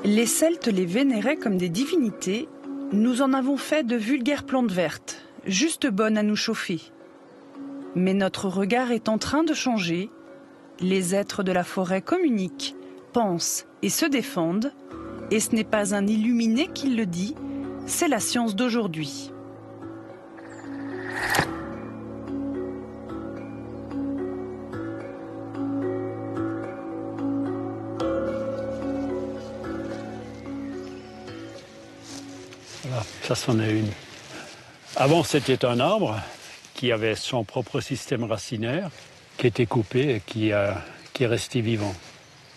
Les Celtes les vénéraient comme des divinités. Nous en avons fait de vulgaires plantes vertes, juste bonnes à nous chauffer. Mais notre regard est en train de changer. Les êtres de la forêt communiquent, pensent et se défendent. Et ce n'est pas un illuminé qui le dit, c'est la science d'aujourd'hui. Voilà, ça c'en est une. Avant, c'était un arbre qui avait son propre système racinaire, qui était coupé et qui est resté vivant.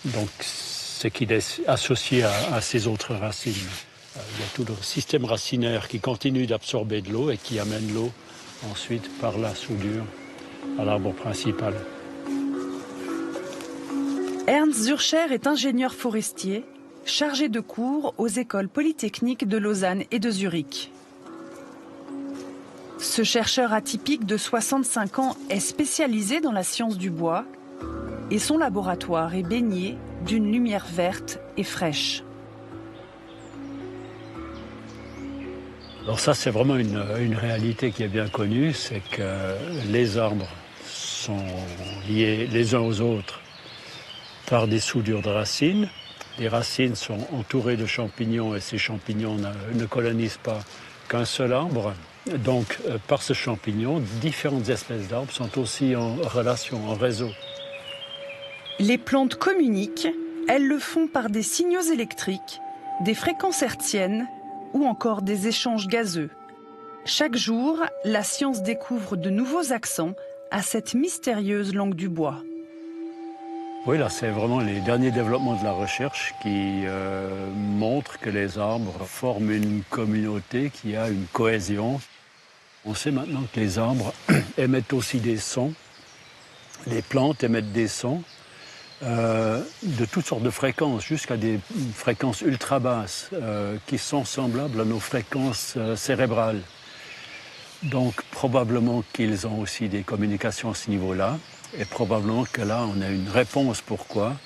Donc, c'est qu'il est associé à ses autres racines. Il y a tout le système racinaire qui continue d'absorber de l'eau et qui amène l'eau ensuite par la soudure à l'arbre principal. Ernst Zürcher est ingénieur forestier, chargé de cours aux écoles polytechniques de Lausanne et de Zurich. Ce chercheur atypique de 65 ans est spécialisé dans la science du bois et son laboratoire est baigné d'une lumière verte et fraîche. Alors ça, c'est vraiment une réalité qui est bien connue, c'est que les arbres sont liés les uns aux autres par des soudures de racines. Les racines sont entourées de champignons et ces champignons ne colonisent pas qu'un seul arbre. Donc, par ce champignon, différentes espèces d'arbres sont aussi en relation, en réseau. Les plantes communiquent, elles le font par des signaux électriques, des fréquences hertziennes ou encore des échanges gazeux. Chaque jour, la science découvre de nouveaux accents à cette mystérieuse langue du bois. Oui, là, c'est vraiment les derniers développements de la recherche qui montrent que les arbres forment une communauté qui a une cohésion. On sait maintenant que les arbres émettent aussi des sons. Les plantes émettent des sons de toutes sortes de fréquences, jusqu'à des fréquences ultra basses qui sont semblables à nos fréquences cérébrales. Donc, probablement qu'ils ont aussi des communications à ce niveau-là. Et probablement que là, on a une réponse pourquoi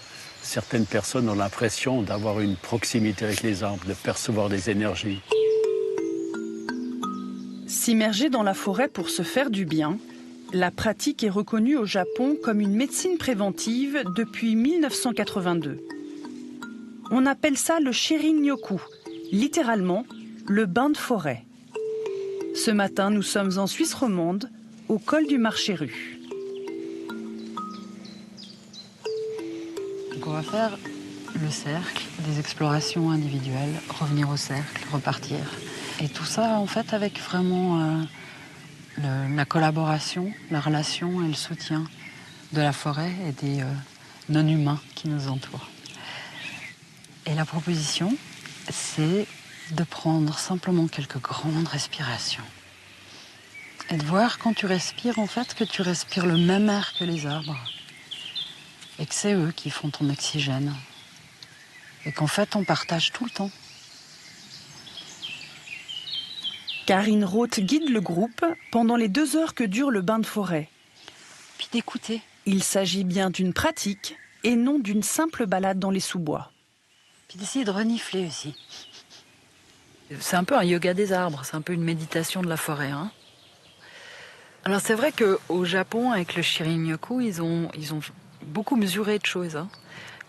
certaines personnes ont l'impression d'avoir une proximité avec les arbres, de percevoir des énergies. S'immerger dans la forêt pour se faire du bien, la pratique est reconnue au Japon comme une médecine préventive depuis 1982. On appelle ça le Shirin-yoku, littéralement le bain de forêt. Ce matin, nous sommes en Suisse romande, au col du Marché-Rue. Donc on va faire le cercle, des explorations individuelles, revenir au cercle, repartir. Et tout ça, en fait, avec vraiment la collaboration, la relation et le soutien de la forêt et des non-humains qui nous entourent. Et la proposition, c'est de prendre simplement quelques grandes respirations. Et de voir quand tu respires, en fait, que tu respires le même air que les arbres. Et que c'est eux qui font ton oxygène. Et qu'en fait, on partage tout le temps. Karine Roth guide le groupe pendant les 2 heures que dure le bain de forêt. Puis d'écouter. Il s'agit bien d'une pratique et non d'une simple balade dans les sous-bois. Puis d'essayer de renifler aussi. C'est un peu un yoga des arbres, c'est un peu une méditation de la forêt. Hein. Alors c'est vrai qu'au Japon, avec le Shirin-yoku, ils ont beaucoup mesuré de choses. Hein.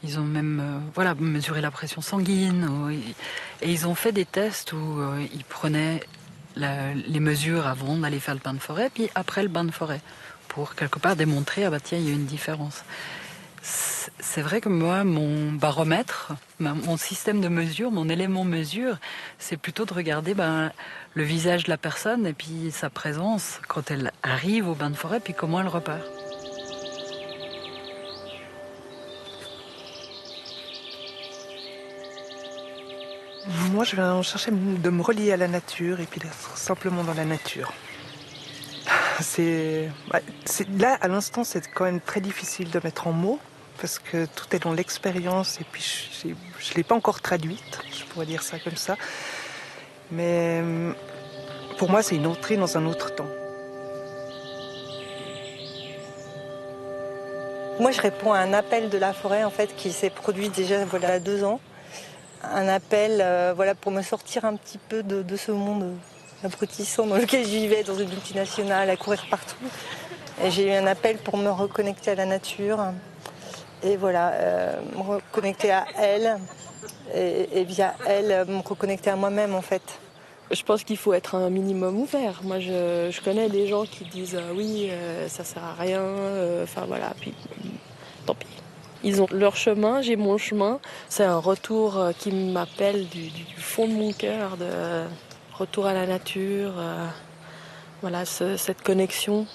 Ils ont même mesuré la pression sanguine. Et ils ont fait des tests où ils prenaient les mesures avant d'aller faire le bain de forêt, puis après le bain de forêt, pour quelque part démontrer, il y a une différence. C'est vrai que moi, mon baromètre, mon système de mesure, mon élément mesure, c'est plutôt de regarder le visage de la personne et puis sa présence quand elle arrive au bain de forêt, puis comment elle repart. Moi, je vais chercher de me relier à la nature et puis d'être simplement dans la nature. Là, à l'instant, c'est quand même très difficile de mettre en mots parce que tout est dans l'expérience et puis je ne l'ai pas encore traduite, je pourrais dire ça comme ça. Mais pour moi, c'est une entrée dans un autre temps. Moi, je réponds à un appel de la forêt en fait qui s'est produit déjà 2 ans. un appel voilà, pour me sortir un petit peu de ce monde abrutissant dans lequel je vivais, dans une multinationale, à courir partout. Et j'ai eu un appel pour me reconnecter à la nature et voilà, me reconnecter à elle et via elle me reconnecter à moi-même en fait. Je pense qu'il faut être un minimum ouvert. Moi, je connais des gens qui disent oui, ça sert à rien. Enfin voilà, puis tant pis. Ils ont leur chemin, j'ai mon chemin. C'est un retour qui m'appelle du fond de mon cœur, de retour à la nature. Voilà, cette connexion,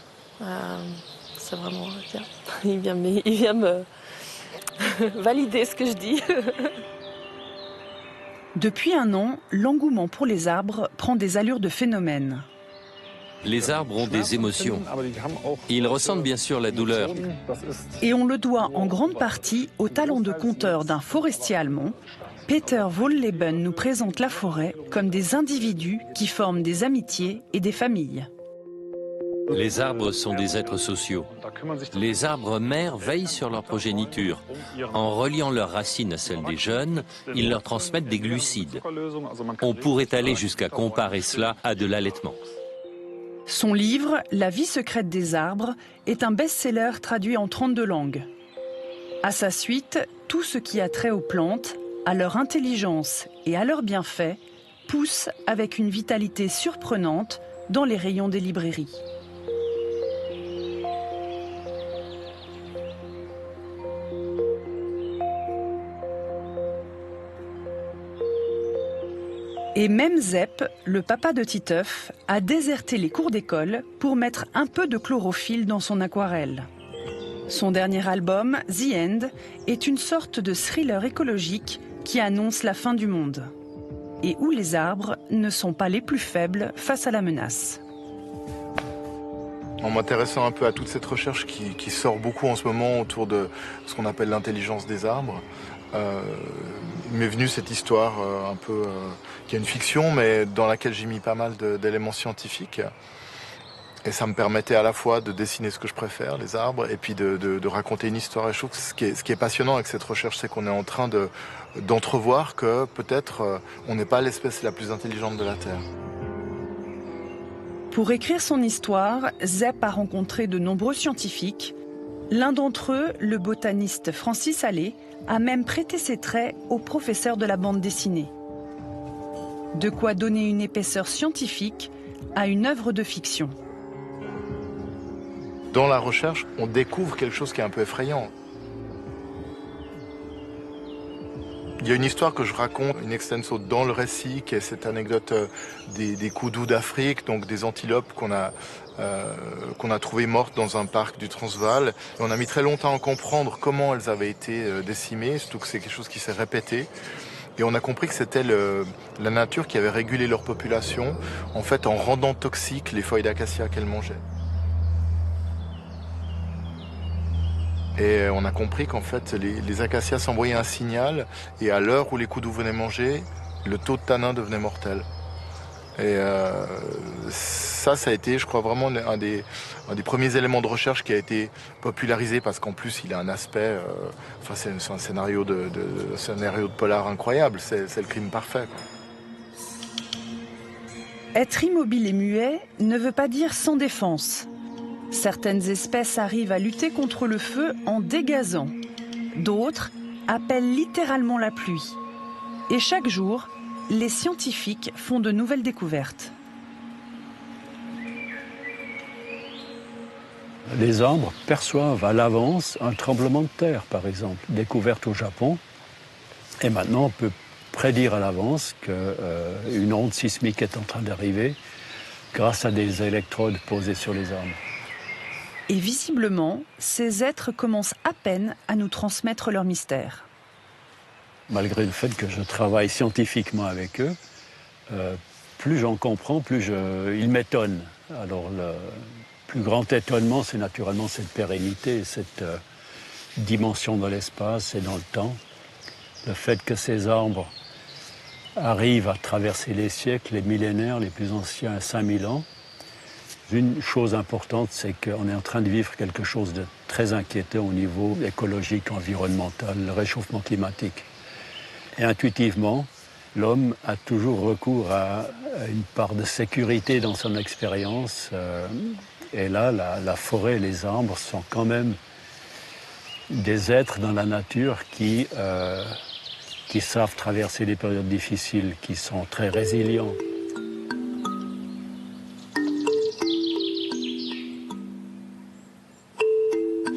c'est vraiment bien. Il vient me valider ce que je dis. Depuis un an, l'engouement pour les arbres prend des allures de phénomène. Les arbres ont des émotions. Ils ressentent bien sûr la douleur. Et on le doit en grande partie au talent de conteur d'un forestier allemand. Peter Wohlleben nous présente la forêt comme des individus qui forment des amitiés et des familles. Les arbres sont des êtres sociaux. Les arbres mères veillent sur leur progéniture. En reliant leurs racines à celles des jeunes, ils leur transmettent des glucides. On pourrait aller jusqu'à comparer cela à de l'allaitement. Son livre « La vie secrète des arbres » est un best-seller traduit en 32 langues. À sa suite, tout ce qui a trait aux plantes, à leur intelligence et à leurs bienfaits, pousse avec une vitalité surprenante dans les rayons des librairies. Et même Zepp, le papa de Titeuf, a déserté les cours d'école pour mettre un peu de chlorophylle dans son aquarelle. Son dernier album, The End, est une sorte de thriller écologique qui annonce la fin du monde. Et où les arbres ne sont pas les plus faibles face à la menace. En m'intéressant un peu à toute cette recherche qui sort beaucoup en ce moment autour de ce qu'on appelle l'intelligence des arbres, il m'est venu cette histoire un peu qui est une fiction, mais dans laquelle j'ai mis pas mal d'éléments scientifiques. Et ça me permettait à la fois de dessiner ce que je préfère, les arbres, et puis de raconter une histoire. Et je trouve que ce qui est passionnant avec cette recherche, c'est qu'on est en train d'entrevoir que peut-être on n'est pas l'espèce la plus intelligente de la Terre. Pour écrire son histoire, Zepp a rencontré de nombreux scientifiques. L'un d'entre eux, le botaniste Francis Allais, a même prêté ses traits au professeur de la bande dessinée. De quoi donner une épaisseur scientifique à une œuvre de fiction. Dans la recherche, on découvre quelque chose qui est un peu effrayant. Il y a une histoire que je raconte, une extenso dans le récit, qui est cette anecdote des koudous d'Afrique, donc des antilopes qu'on a trouvées mortes dans un parc du Transvaal. Et on a mis très longtemps à comprendre comment elles avaient été décimées, surtout que c'est quelque chose qui s'est répété. Et on a compris que c'était la nature qui avait régulé leur population, en fait, en rendant toxiques les feuilles d'acacia qu'elles mangeaient. Et on a compris qu'en fait, les acacias s'envoyaient un signal, et à l'heure où les koudous venaient manger, le taux de tanin devenait mortel. Et ça a été, je crois, vraiment un des premiers éléments de recherche qui a été popularisé, parce qu'en plus, il a un aspect... c'est un scénario de polar incroyable, c'est le crime parfait, quoi. Être immobile et muet ne veut pas dire sans défense. Certaines espèces arrivent à lutter contre le feu en dégazant. D'autres appellent littéralement la pluie. Et chaque jour, les scientifiques font de nouvelles découvertes. Les arbres perçoivent à l'avance un tremblement de terre, par exemple, découverte au Japon. Et maintenant, on peut prédire à l'avance qu'une onde sismique est en train d'arriver grâce à des électrodes posées sur les arbres. Et visiblement, ces êtres commencent à peine à nous transmettre leur mystère. Malgré le fait que je travaille scientifiquement avec eux, plus j'en comprends, plus ils m'étonnent. Alors le plus grand étonnement, c'est naturellement cette pérennité, cette dimension dans l'espace et dans le temps. Le fait que ces arbres arrivent à traverser les siècles, les millénaires, les plus anciens à 5000 ans. Une chose importante, c'est qu'on est en train de vivre quelque chose de très inquiétant au niveau écologique, environnemental, le réchauffement climatique. Et intuitivement, l'homme a toujours recours à une part de sécurité dans son expérience. Et là, la forêt et les arbres sont quand même des êtres dans la nature qui savent traverser des périodes difficiles, qui sont très résilients.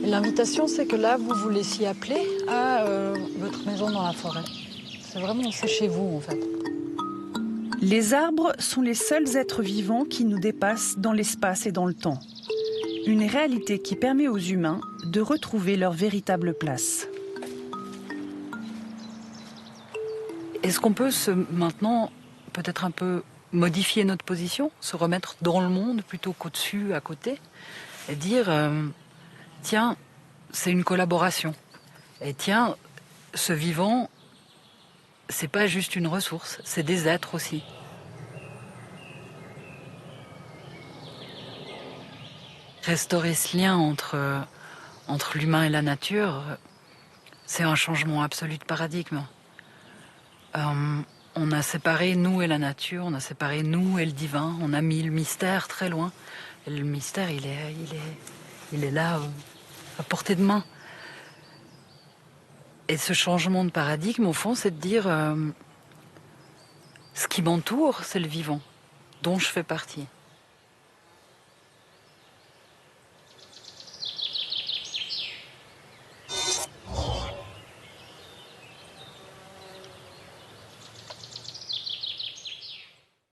L'invitation, c'est que là, vous vous laissiez appeler à votre maison dans la forêt. C'est vraiment, c'est chez vous, en fait. Les arbres sont les seuls êtres vivants qui nous dépassent dans l'espace et dans le temps. Une réalité qui permet aux humains de retrouver leur véritable place. Est-ce qu'on peut maintenant peut-être un peu modifier notre position, se remettre dans le monde plutôt qu'au-dessus, à côté, et dire tiens, c'est une collaboration. Et tiens, ce vivant, c'est pas juste une ressource, c'est des êtres aussi. Restaurer ce lien entre l'humain et la nature, c'est un changement absolu de paradigme. On a séparé nous et la nature, on a séparé nous et le divin, on a mis le mystère très loin. Et le mystère, il est là, à portée de main. Et ce changement de paradigme, au fond, c'est de dire ce qui m'entoure, c'est le vivant, dont je fais partie.